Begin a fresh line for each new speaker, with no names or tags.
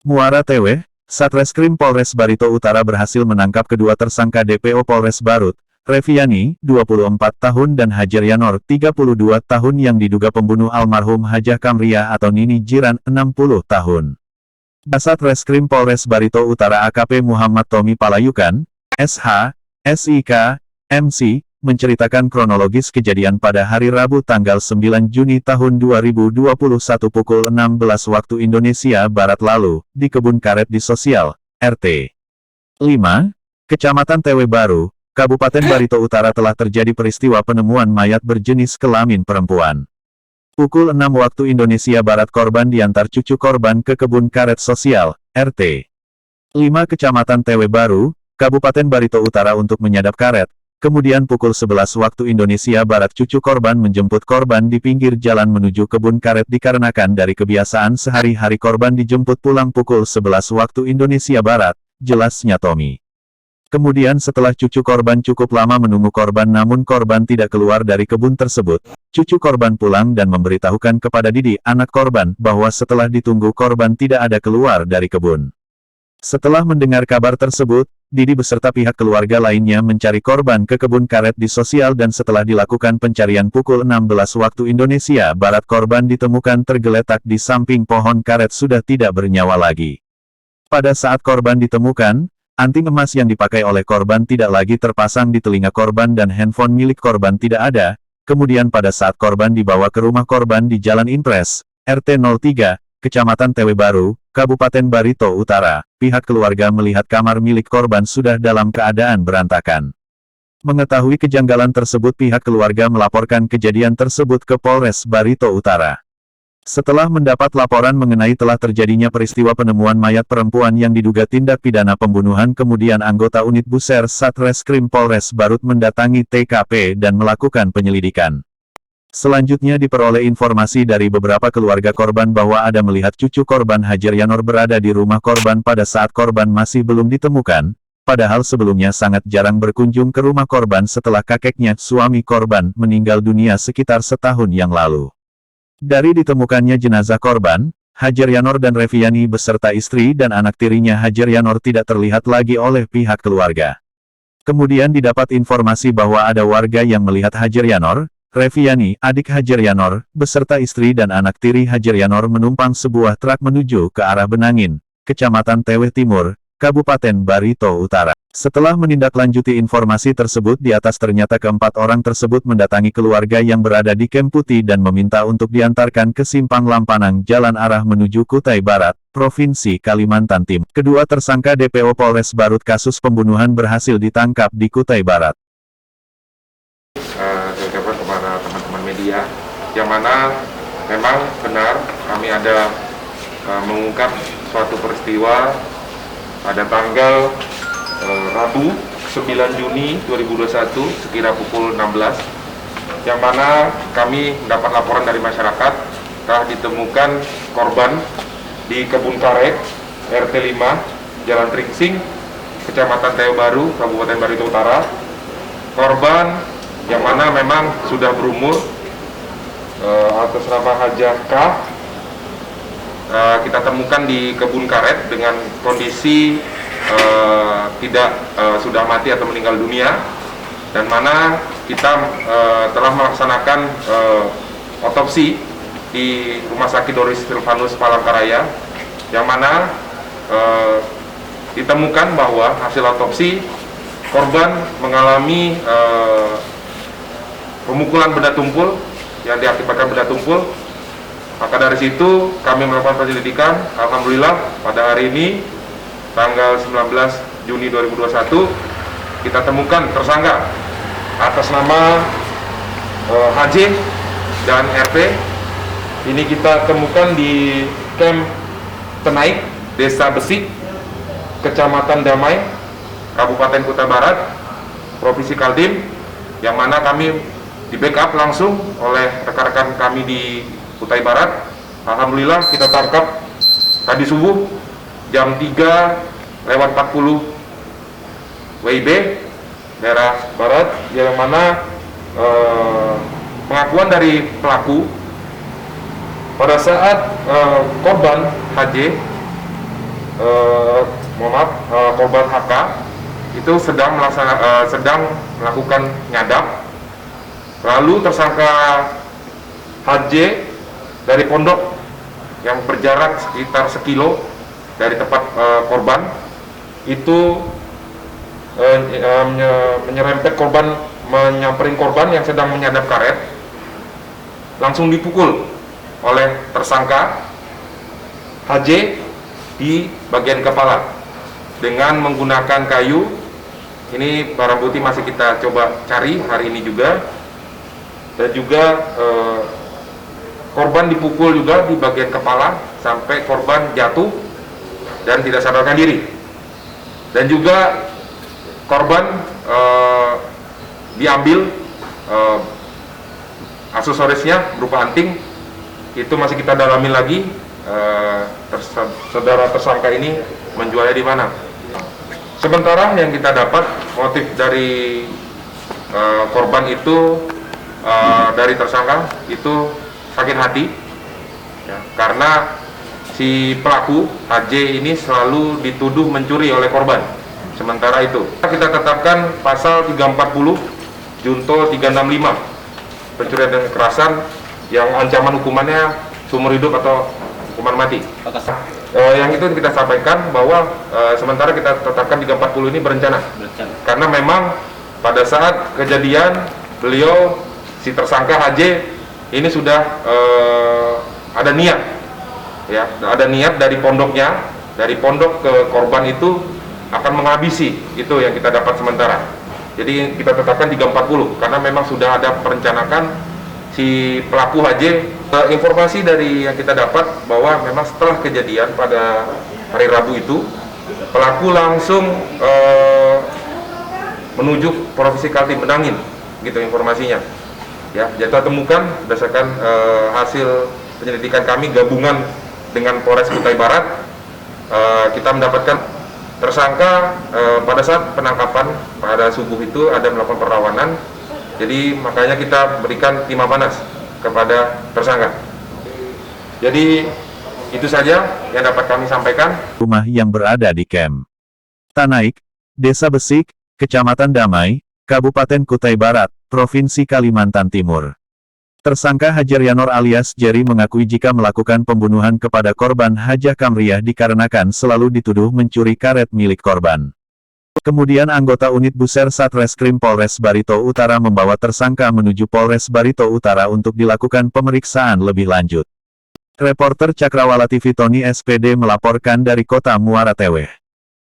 Muara TW, Satreskrim Polres Barito Utara berhasil menangkap kedua tersangka DPO Polres Barut, Reviani, 24 tahun dan Hajar Yanor, 32 tahun yang diduga pembunuh almarhum Hajah Kamriah atau Nini Jiran, 60 tahun. Kasat Reskrim Polres Barito Utara AKP Muhammad Tommy Palayukan, SH, SIK, MC, menceritakan kronologis kejadian pada hari Rabu tanggal 9 Juni tahun 2021 pukul 16 waktu Indonesia Barat lalu, di kebun karet di Sosial, RT 5, Kecamatan Tewe Baru, Kabupaten Barito Utara telah terjadi peristiwa penemuan mayat berjenis kelamin perempuan. Pukul 6 waktu Indonesia Barat korban diantar cucu korban ke kebun karet Sosial, RT 5 Kecamatan Tewe Baru, Kabupaten Barito Utara untuk menyadap karet. Kemudian pukul 11 waktu Indonesia Barat cucu korban menjemput korban di pinggir jalan menuju kebun karet dikarenakan dari kebiasaan sehari-hari korban dijemput pulang pukul 11 waktu Indonesia Barat, jelasnya Tommy. Kemudian setelah cucu korban cukup lama menunggu korban namun korban tidak keluar dari kebun tersebut, cucu korban pulang dan memberitahukan kepada Didi, anak korban, bahwa setelah ditunggu korban tidak ada keluar dari kebun. Setelah mendengar kabar tersebut, Didi beserta pihak keluarga lainnya mencari korban ke kebun karet di Sosial dan setelah dilakukan pencarian pukul 16 waktu Indonesia Barat korban ditemukan tergeletak di samping pohon karet sudah tidak bernyawa lagi. Pada saat korban ditemukan, anting emas yang dipakai oleh korban tidak lagi terpasang di telinga korban dan handphone milik korban tidak ada. Kemudian pada saat korban dibawa ke rumah korban di Jalan Impres, RT 03, Kecamatan Tewe Baru, Kabupaten Barito Utara, pihak keluarga melihat kamar milik korban sudah dalam keadaan berantakan. Mengetahui kejanggalan tersebut pihak keluarga melaporkan kejadian tersebut ke Polres Barito Utara. Setelah mendapat laporan mengenai telah terjadinya peristiwa penemuan mayat perempuan yang diduga tindak pidana pembunuhan kemudian anggota unit Buser Satreskrim Polres Barut mendatangi TKP dan melakukan penyelidikan. Selanjutnya diperoleh informasi dari beberapa keluarga korban bahwa ada melihat cucu korban Hajar Yanor berada di rumah korban pada saat korban masih belum ditemukan, padahal sebelumnya sangat jarang berkunjung ke rumah korban setelah kakeknya, suami korban, meninggal dunia sekitar setahun yang lalu. Dari ditemukannya jenazah korban, Hajar Yanor dan Reviani beserta istri dan anak tirinya Hajar Yanor tidak terlihat lagi oleh pihak keluarga. Kemudian didapat informasi bahwa ada warga yang melihat Hajar Yanor, Reviani, adik Hajar Yanor, beserta istri dan anak tiri Hajar Yanor menumpang sebuah truk menuju ke arah Benangin, Kecamatan Tewe Timur, Kabupaten Barito Utara. Setelah menindaklanjuti informasi tersebut di atas ternyata keempat orang tersebut mendatangi keluarga yang berada di Kem Putih dan meminta untuk diantarkan ke Simpang Lampanang Jalan arah menuju Kutai Barat, Provinsi Kalimantan Timur. Kedua tersangka DPO Polres Barut kasus pembunuhan berhasil ditangkap di Kutai Barat.
Saya ucapkan kepada teman-teman media, yang mana memang benar kami ada mengungkap suatu peristiwa pada tanggal Rabu 9 Juni 2021 sekira pukul 16, yang mana kami mendapat laporan dari masyarakat telah ditemukan korban di kebun karet RT 5 Jalan Tringsing, Kecamatan Tewe Baru, Kabupaten Barito Utara. Korban yang mana memang sudah berumur, atas nama Hajah K, kita temukan di kebun karet dengan kondisi sudah mati atau meninggal dunia, dan mana kita telah melaksanakan otopsi di Rumah Sakit Doris Silvanus Palangkaraya, yang mana ditemukan bahwa hasil otopsi korban mengalami pemukulan benda tumpul yang diakibatkan benda tumpul. Maka dari situ kami melakukan penyelidikan. Alhamdulillah pada hari ini tanggal 19 Juni 2021 kita temukan tersangka atas nama HJ dan RP. Ini kita temukan di Kem Tenaik, Desa Besik, Kecamatan Damai, Kabupaten Kutai Barat, Provinsi Kaltim, yang mana kami di backup langsung oleh rekan-rekan kami di Kutai Barat. Alhamdulillah kita tangkap tadi subuh jam 3:40 WIB daerah Barat, yang mana pengakuan dari pelaku pada saat korban HJ korban HK itu sedang melakukan nyadap. Lalu tersangka HJ dari pondok yang berjarak sekitar 1 kilo dari tempat korban itu menyerempet korban, menyamperin korban yang sedang menyadap karet, langsung dipukul oleh tersangka HJ di bagian kepala dengan menggunakan kayu. Ini barang bukti masih kita coba cari hari ini juga. Dan juga korban dipukul juga di bagian kepala sampai korban jatuh dan tidak sadarkan diri. Dan juga korban diambil aksesorisnya berupa anting, itu masih kita dalami lagi. Saudara tersangka ini menjualnya di mana. Sementara yang kita dapat motif dari korban itu, dari tersangka itu sakit hati ya, karena si pelaku HJ ini selalu dituduh mencuri oleh korban. Sementara itu kita tetapkan pasal 340 Junto 365 pencurian dan kekerasan yang ancaman hukumannya seumur hidup atau hukuman mati. Yang itu kita sampaikan bahwa sementara kita tetapkan 340 ini berencana. Karena memang pada saat kejadian beliau, si tersangka HJ ini sudah ada niat, ya, ada niat dari pondoknya, dari pondok ke korban itu akan menghabisi, itu yang kita dapat sementara. Jadi kita tetapkan 340 karena memang sudah ada perencanaan si pelaku HJ. Informasi dari yang kita dapat bahwa memang setelah kejadian pada hari Rabu itu, pelaku langsung menuju Provinsi Kaltim Menangin, gitu informasinya. Ya, kita temukan berdasarkan hasil penyelidikan kami gabungan dengan Polres Kutai Barat, kita mendapatkan tersangka pada saat penangkapan pada subuh itu ada melakukan perlawanan. Jadi makanya kita berikan timah panas kepada tersangka. Jadi itu saja yang dapat kami sampaikan.
Rumah yang berada di Kem Tanaik, Desa Besik, Kecamatan Damai, Kabupaten Kutai Barat, Provinsi Kalimantan Timur. Tersangka Hajar Yanor alias Jerry mengakui jika melakukan pembunuhan kepada korban Hajah Kamriah dikarenakan selalu dituduh mencuri karet milik korban. Kemudian anggota unit Buser Satreskrim Polres Barito Utara membawa tersangka menuju Polres Barito Utara untuk dilakukan pemeriksaan lebih lanjut. Reporter Cakrawala TV Tony SPD melaporkan dari Kota Muara Teweh.